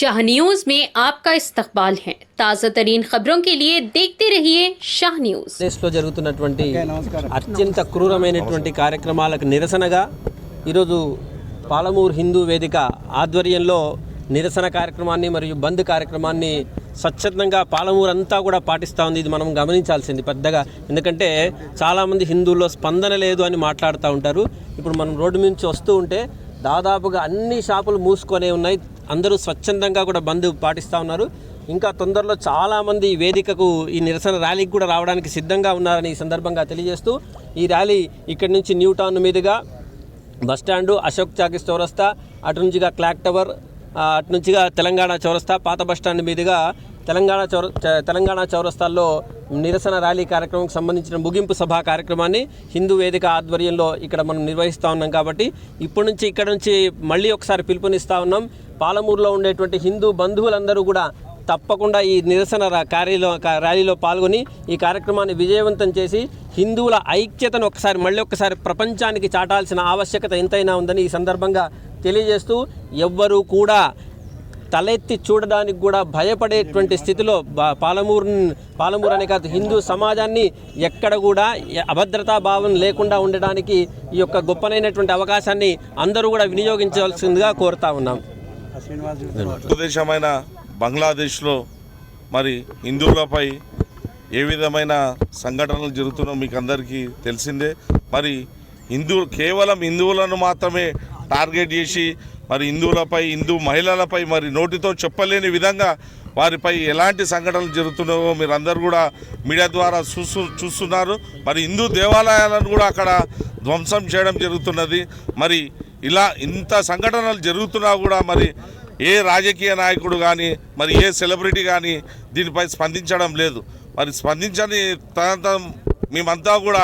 Shah news में आपका इस्तकबाल है। ताज़ा तरीन खबरों के लिए देखते रहिए शाह न्यूज। దేశంలో జరుగుతున్నటువంటి అత్యంత క్రూరమైనటువంటి కార్యక్రమాలకు నిరసనగా ఈరోజు పాలమూరు హిందూ వేదిక ఆధ్వర్యంలో నిరసన కార్యక్రమాన్ని మరియు బంద్ కార్యక్రమాన్ని స్వచ్ఛందంగా పాలమూరు అంతా కూడా పాటిస్తూ ఉంది. ఇది మనం గమనించాల్సింది పెద్దగా, ఎందుకంటే చాలామంది హిందువుల్లో స్పందన లేదు అని మాట్లాడుతూ ఉంటారు. ఇప్పుడు మనం రోడ్డు నుంచి వస్తూ ఉంటే దాదాపుగా అన్ని షాపులు మూసుకొనే ఉన్నాయి. అందరూ స్వచ్ఛందంగా కూడా బంద్ పాటిస్తూ ఉన్నారు. ఇంకా తొందరలో చాలామంది ఈ వేదికకు ఈ నిరసన ర్యాలీకి కూడా రావడానికి సిద్ధంగా ఉన్నారని ఈ సందర్భంగా తెలియజేస్తూ, ఈ ర్యాలీ ఇక్కడి నుంచి న్యూ టౌన్ మీదుగా బస్టాండు, అశోక్ చాకిస్ చౌరస్తా, అటు నుంచిగా క్లాక్ టవర్, అటు నుంచిగా తెలంగాణ చౌరస్తా, పాత బస్టాండ్ మీదుగా తెలంగాణ చౌరస్తాల్లో నిరసన ర్యాలీ కార్యక్రమంకి సంబంధించిన ముగింపు సభా కార్యక్రమాన్ని హిందూ వేదిక ఆధ్వర్యంలో ఇక్కడ మనం నిర్వహిస్తూ ఉన్నాం. కాబట్టి ఇప్పటి నుంచి ఇక్కడ నుంచి మళ్ళీ ఒకసారి పిలుపునిస్తూ ఉన్నాం. పాలమూరులో ఉండేటువంటి హిందూ బంధువులందరూ కూడా తప్పకుండా ఈ నిరసన ర్యాలీలో పాల్గొని ఈ కార్యక్రమాన్ని విజయవంతం చేసి హిందువుల ఐక్యతను మళ్ళీ ఒకసారి ప్రపంచానికి చాటాల్సిన ఆవశ్యకత ఎంతైనా ఉందని ఈ సందర్భంగా తెలియజేస్తూ, ఎవ్వరూ కూడా తలెత్తి చూడడానికి కూడా భయపడేటువంటి స్థితిలో పాలమూరు అనే కాదు, హిందూ సమాజాన్ని ఎక్కడ కూడా అభద్రతా భావం లేకుండా ఉండడానికి ఈ యొక్క గొప్పనైనటువంటి అవకాశాన్ని అందరూ కూడా వినియోగించవలసిందిగా కోరుతా ఉన్నాం. దేశమైన బంగ్లాదేశ్లో మరి హిందువులపై ఏ విధమైన సంఘటనలు జరుగుతున్నాయో మీకు అందరికీ తెలిసిందే. మరి కేవలం హిందువులను మాత్రమే టార్గెట్ చేసి మరి హిందూ మహిళలపై మరి నోటితో చెప్పలేని విధంగా వారిపై ఎలాంటి సంఘటనలు జరుగుతున్నాయో మీరు అందరూ కూడా మీడియా ద్వారా చూస్తున్నారు. మరి హిందూ దేవాలయాలను కూడా అక్కడ ధ్వంసం చేయడం జరుగుతున్నది. మరి ఇలా ఇంత సంఘటనలు జరుగుతున్నా కూడా మరి ఏ రాజకీయ నాయకుడు కానీ మరి ఏ సెలబ్రిటీ కానీ దీనిపై స్పందించడం లేదు. మరి స్పందించని తనంతరం మేమంతా కూడా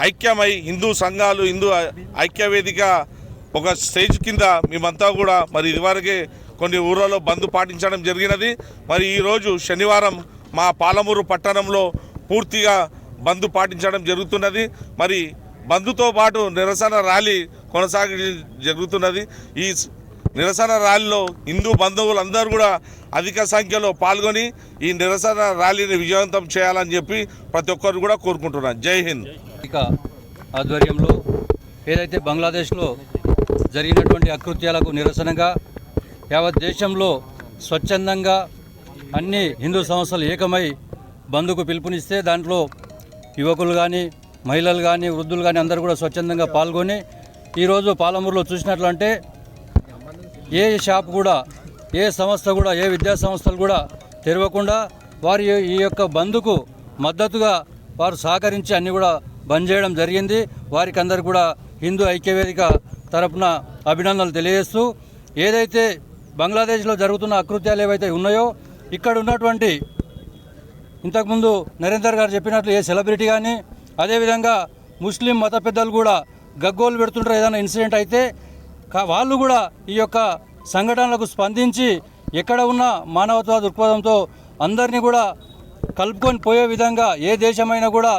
ఐక్యమై హిందూ సంఘాలు, హిందూ ఐక్యవేదిక ఒక స్టేజ్ కింద మేమంతా కూడా మరి ఇదివరకే కొన్ని ఊర్లలో బంద్ పాటించడం జరిగినది. మరి ఈరోజు శనివారం మా పాలమూరు పట్టణంలో పూర్తిగా బంద్ పాటించడం జరుగుతున్నది. మరి బంద్తో పాటు నిరసన ర్యాలీ జరుగుతున్నది. ఈ నిరసన ర్యాలీలో హిందూ బంధువులందరూ కూడా అధిక సంఖ్యలో పాల్గొని ఈ నిరసన ర్యాలీని విజయవంతం చేయాలని చెప్పి ప్రతి ఒక్కరు కూడా కోరుకుంటున్నాను. జై హింద్. ఆధ్వర్యంలో ఏదైతే బంగ్లాదేశ్లో జరిగినటువంటి అకృత్యాలకు నిరసనగా యావత్ దేశంలో స్వచ్ఛందంగా అన్ని హిందూ సంస్థలు ఏకమై బంద్కు పిలుపునిస్తే దాంట్లో యువకులు కానీ, మహిళలు కానీ, వృద్ధులు కానీ అందరూ కూడా స్వచ్ఛందంగా పాల్గొని ఈరోజు పాలమూరులో చూసినట్లంటే ఏ షాప్ కూడా, ఏ సంస్థ కూడా, ఏ విద్యా సంస్థలు కూడా తెరవకుండా వారి ఈ యొక్క బంద్కు మద్దతుగా వారు సహకరించి అన్నీ కూడా బంద్ చేయడం జరిగింది. వారికి అందరు కూడా హిందూ ఐక్యవేదిక తరపున అభినందనలు తెలియజేస్తూ, ఏదైతే బంగ్లాదేశ్లో జరుగుతున్న అకృత్యాలు ఏవైతే ఉన్నాయో ఇక్కడ ఉన్నటువంటి ఇంతకుముందు నరేందర్ గారు చెప్పినట్లు ఏ సెలబ్రిటీ కానీ, అదేవిధంగా ముస్లిం మత పెద్దలు కూడా గగ్గోలు పెడుతుంటారు ఏదైనా ఇన్సిడెంట్ అయితే. వాళ్ళు కూడా ఈ యొక్క సంఘటనలకు స్పందించి ఎక్కడ ఉన్న మానవత్వ దృక్పథంతో అందరినీ కూడా కలుపుకొని పోయే విధంగా ఏ దేశమైనా కూడా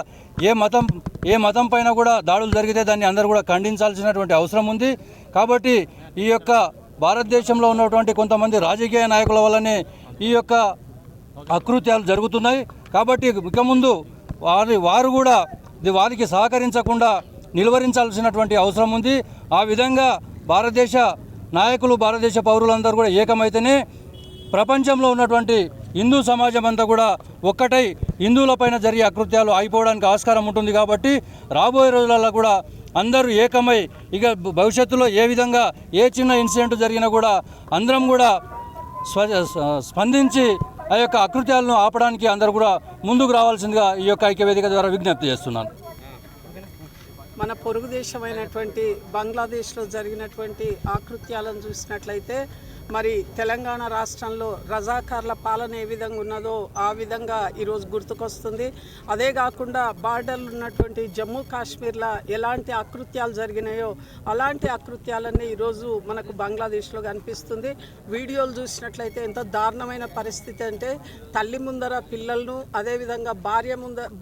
ఏ మతం పైన కూడా దాడులు జరిగితే దాన్ని అందరూ కూడా ఖండించాల్సినటువంటి అవసరం ఉంది. కాబట్టి ఈ యొక్క భారతదేశంలో ఉన్నటువంటి కొంతమంది రాజకీయ నాయకుల వల్లనే ఈ యొక్క అకృత్యాలు జరుగుతున్నాయి. కాబట్టి ఇక ముందు వారు కూడా వారికి సహకరించకుండా నిలువరించాల్సినటువంటి అవసరం ఉంది. ఆ విధంగా భారతదేశ నాయకులు, భారతదేశ పౌరులందరూ కూడా ఏకమైతేనే ప్రపంచంలో ఉన్నటువంటి హిందూ సమాజం అంతా కూడా ఒక్కటై హిందువులపైన జరిగే అకృత్యాలు అయిపోవడానికి ఆస్కారం ఉంటుంది. కాబట్టి రాబోయే రోజులలో కూడా అందరూ ఏకమై ఇక భవిష్యత్తులో ఏ విధంగా ఏ చిన్న ఇన్సిడెంట్ జరిగినా కూడా అందరం కూడా స్పందించి ఆ యొక్క అకృత్యాలను ఆపడానికి అందరూ కూడా ముందుకు రావాల్సిందిగా ఈ యొక్క ఐక్యవేదిక ద్వారా విజ్ఞప్తి చేస్తున్నాను. మన పొరుగు దేశమైనటువంటి బంగ్లాదేశ్లో జరిగినటువంటి ఆకృత్యాలను చూసినట్లయితే మరి తెలంగాణ రాష్ట్రంలో రజాకార్ల పాలన ఏ విధంగా ఉన్నదో ఆ విధంగా ఈరోజు గుర్తుకొస్తుంది. అదే కాకుండా బార్డర్లు ఉన్నటువంటి జమ్మూ కాశ్మీర్లో ఎలాంటి అకృత్యాలు జరిగినాయో అలాంటి అకృత్యాలన్నీ ఈరోజు మనకు బంగ్లాదేశ్లో కనిపిస్తుంది. వీడియోలు చూసినట్లయితే ఎంత దారుణమైన పరిస్థితి అంటే తల్లి ముందర పిల్లలను, అదేవిధంగా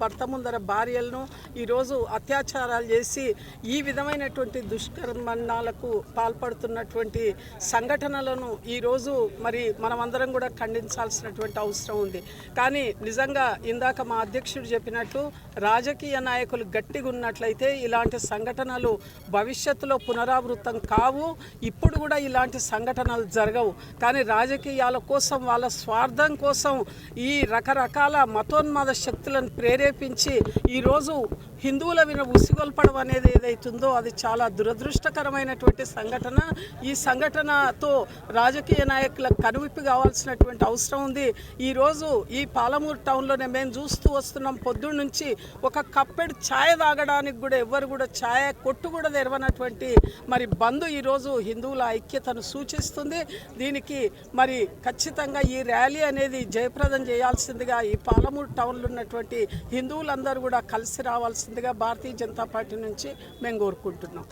భర్త ముందర భార్యలను ఈరోజు అత్యాచారాలు చేసి ఈ విధమైనటువంటి దుష్కర్మణాలకు పాల్పడుతున్నటువంటి సంఘటనలను ఈరోజు మరి మనమందరం కూడా ఖండించాల్సినటువంటి అవసరం ఉంది. కానీ నిజంగా ఇందాక మా అధ్యక్షుడు చెప్పినట్టు రాజకీయ నాయకులు గట్టిగా ఉన్నట్లయితే ఇలాంటి సంఘటనలు భవిష్యత్తులో పునరావృతం కావు. ఇప్పుడు కూడా ఇలాంటి సంఘటనలు జరగవు. కానీ రాజకీయాల కోసం, వాళ్ళ స్వార్థం కోసం ఈ రకరకాల మతోన్మాద శక్తులను ప్రేరేపించి ఈరోజు హిందువుల మీద ఉసిగొల్పడం అనేది ఏదైతుందో అది చాలా దురదృష్టకరమైనటువంటి సంఘటన. ఈ సంఘటనతో రాజకీయ నాయకులకు కనువిప్పు కావాల్సినటువంటి అవసరం ఉంది. ఈరోజు ఈ పాలమూరు టౌన్లోనే మేము చూస్తూ వస్తున్నాం, పొద్దున్న నుంచి ఒక కప్పెడు ఛాయ్ తాగడానికి కూడా ఎవ్వరు కూడా ఛాయ్ కొట్టు కూడా తెరవనటువంటి మరి బంద్ ఈరోజు హిందువుల ఐక్యతను సూచిస్తుంది. దీనికి మరి ఖచ్చితంగా ఈ ర్యాలీ అనేది జయప్రదం చేయాల్సిందిగా ఈ పాలమూరు టౌన్లో ఉన్నటువంటి హిందువులందరూ కూడా కలిసి రావాల్సిందిగా భారతీయ జనతా పార్టీ నుంచి మేము కోరుకుంటున్నాం.